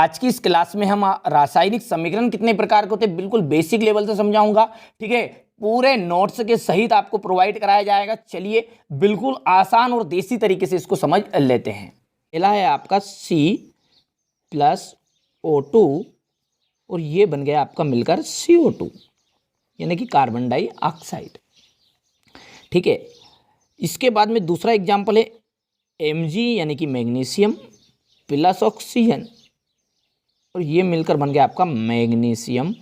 आज की इस क्लास में हम रासायनिक समीकरण कितने प्रकार के होते हैं बिल्कुल बेसिक लेवल से समझाऊंगा। ठीक है, पूरे नोट्स के सहित आपको प्रोवाइड कराया जाएगा। चलिए बिल्कुल आसान और देसी तरीके से इसको समझ लेते हैं। पहला है आपका C+O2 और ये बन गया आपका मिलकर CO2 यानी कि कार्बन डाइऑक्साइड। ठीक है, इसके बाद में दूसरा एग्जाम्पल है Mg यानी कि मैग्नीशियम प्लस ऑक्सीजन और ये मिलकर बन गया आपका मैग्नीशियम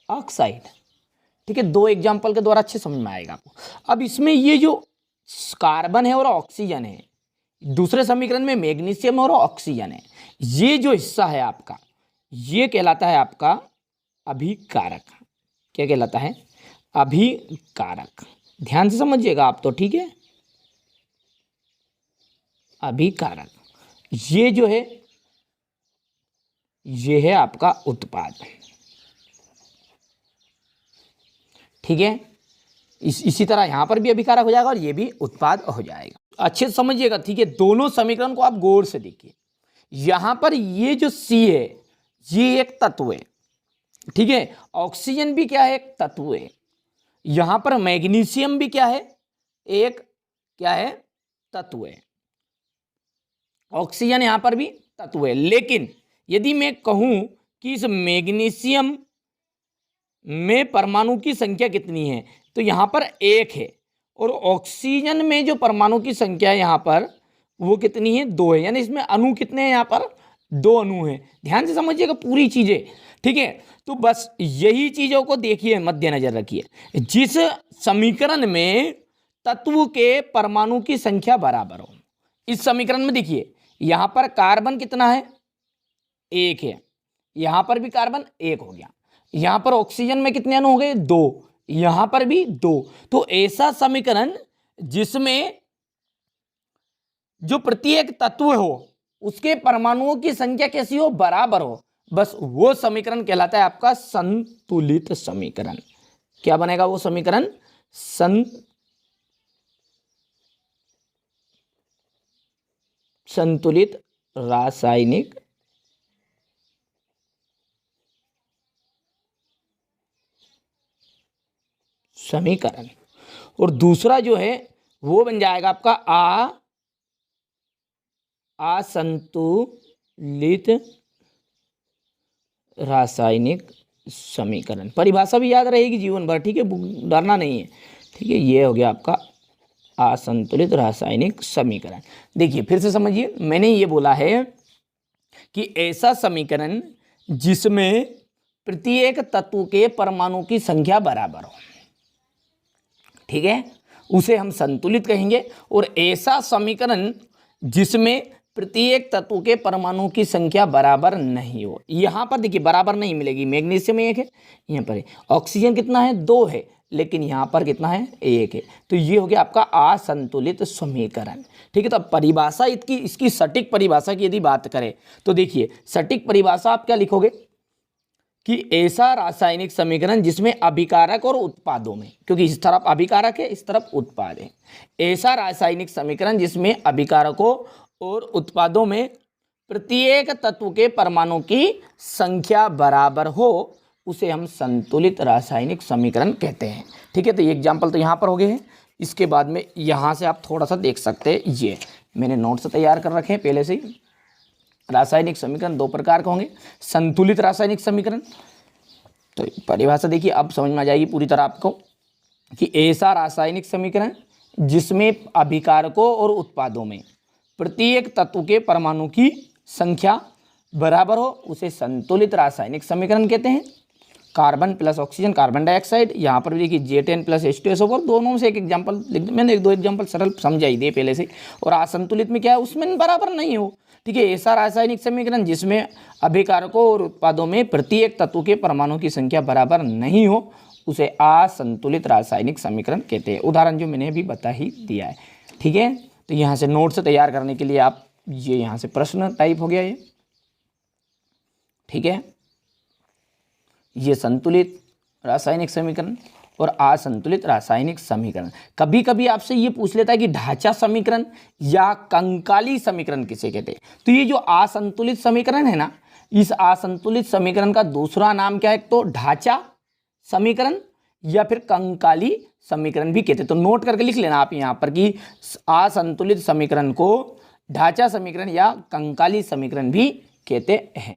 ऑक्साइड। ठीक है, दो एग्जाम्पल के द्वारा अच्छे समझ में आएगा आपको। अब इसमें ये जो कार्बन है और ऑक्सीजन है, दूसरे समीकरण में मैग्नीशियम और ऑक्सीजन है, ये जो हिस्सा है आपका ये कहलाता है आपका अभिकारक। क्या कहलाता है? अभिकारक। ध्यान से समझिएगा आप तो। ठीक है, अभिकारक ये जो है ये है आपका उत्पाद। ठीक है, इसी तरह यहां पर भी अभिकारक हो जाएगा और ये भी उत्पाद हो जाएगा। अच्छे से समझिएगा। ठीक है, दोनों समीकरण को आप गौर से देखिए। यहां पर ये जो C है ये एक तत्व है। ठीक है, ऑक्सीजन भी क्या है? एक तत्व है। यहां पर मैग्नीशियम भी क्या है? एक क्या है? तत्व है। ऑक्सीजन यहां पर भी तत्व है। लेकिन यदि मैं कहूं कि इस मैग्नीशियम में परमाणु की संख्या कितनी है तो यहां पर 1 है और ऑक्सीजन में जो परमाणु की संख्या है यहां पर वो कितनी है? 2 है। यानी इसमें अणु कितने हैं? यहां पर 2 अणु हैं। ध्यान से समझिएगा पूरी चीजें। ठीक है, तो बस यही चीजों को देखिए, मद्देनजर रखिए। जिस समीकरण में तत्व के परमाणु की संख्या बराबर हो, इस समीकरण में देखिए यहां पर कार्बन कितना है? 1 है। यहां पर भी कार्बन 1 हो गया। यहां पर ऑक्सीजन में कितने अणु हो गए? 2। यहां पर भी 2। तो ऐसा समीकरण जिसमें जो प्रत्येक तत्व हो उसके परमाणुओं की संख्या कैसी हो? बराबर हो, बस वो समीकरण कहलाता है आपका संतुलित समीकरण। क्या बनेगा वो समीकरण? संतुलित रासायनिक समीकरण। और दूसरा जो है वो बन जाएगा आपका असंतुलित रासायनिक समीकरण। परिभाषा भी याद रहेगी जीवन भर। ठीक है, डरना नहीं है। ठीक है, ये हो गया आपका असंतुलित रासायनिक समीकरण। देखिए फिर से समझिए, मैंने ये बोला है कि ऐसा समीकरण जिसमें प्रत्येक तत्व के परमाणु की संख्या बराबर हो, ठीक है, उसे हम संतुलित कहेंगे। और ऐसा समीकरण जिसमें प्रत्येक तत्व के परमाणु की संख्या बराबर नहीं हो, यहां पर देखिए बराबर नहीं मिलेगी। मैग्नीशियम 1 है, यहां पर ऑक्सीजन कितना है? 2 है, लेकिन यहां पर कितना है? 1 है। तो ये हो गया आपका असंतुलित समीकरण। ठीक है, तो परिभाषा इसकी सटीक परिभाषा की यदि बात करें तो देखिए सटीक परिभाषा आप क्या लिखोगे कि ऐसा रासायनिक समीकरण जिसमें अभिकारक और उत्पादों में, क्योंकि इस तरफ अभिकारक है इस तरफ उत्पाद है, ऐसा रासायनिक समीकरण जिसमें अभिकारकों और उत्पादों में प्रत्येक तत्व के परमाणु की संख्या बराबर हो उसे हम संतुलित रासायनिक समीकरण कहते हैं। ठीक है, तो ये एग्जाम्पल तो यहाँ पर हो गए हैं। इसके बाद में यहाँ से आप थोड़ा सा देख सकते हैं, ये मैंने नोट्स तैयार कर रखे हैं पहले से ही। रासायनिक समीकरण 2 प्रकार के होंगे। संतुलित रासायनिक समीकरण, तो परिभाषा देखिए अब समझ में आ जाएगी पूरी तरह आपको कि ऐसा रासायनिक समीकरण जिसमें अभिकारकों और उत्पादों में प्रत्येक तत्व के परमाणु की संख्या बराबर हो उसे संतुलित रासायनिक समीकरण कहते हैं। Carbon plus oxygen carbon dioxide, यहाँ पर भी देखिए J10 प्लस H2SO4, दोनों में से एक एग्जाम्पल लिख दे। मैंने 1-2 एग्जाम्पल सरल समझा ही दिए पहले से। और असंतुलित में क्या है? उसमें बराबर नहीं हो। ठीक है, ऐसा रासायनिक समीकरण जिसमें अभिकारकों और उत्पादों में प्रत्येक तत्व के परमाणु की संख्या बराबर नहीं हो उसे असंतुलित रासायनिक समीकरण कहते हैं। उदाहरण जो मैंने अभी बता ही दिया है। ठीक है, तो यहाँ से नोट्स तैयार करने के लिए आप ये यहाँ से प्रश्न टाइप हो गया ये। ठीक है, ये संतुलित रासायनिक समीकरण और असंतुलित रासायनिक समीकरण। कभी कभी आपसे ये पूछ लेता है कि ढांचा समीकरण या कंकाली समीकरण किसे कहते हैं। तो ये जो असंतुलित समीकरण है ना, इस असंतुलित समीकरण का दूसरा नाम क्या है, एक तो ढांचा समीकरण या फिर कंकाली समीकरण भी कहते हैं। तो नोट करके लिख लेना आप यहाँ पर कि असंतुलित समीकरण को ढांचा समीकरण या कंकाली समीकरण भी कहते हैं।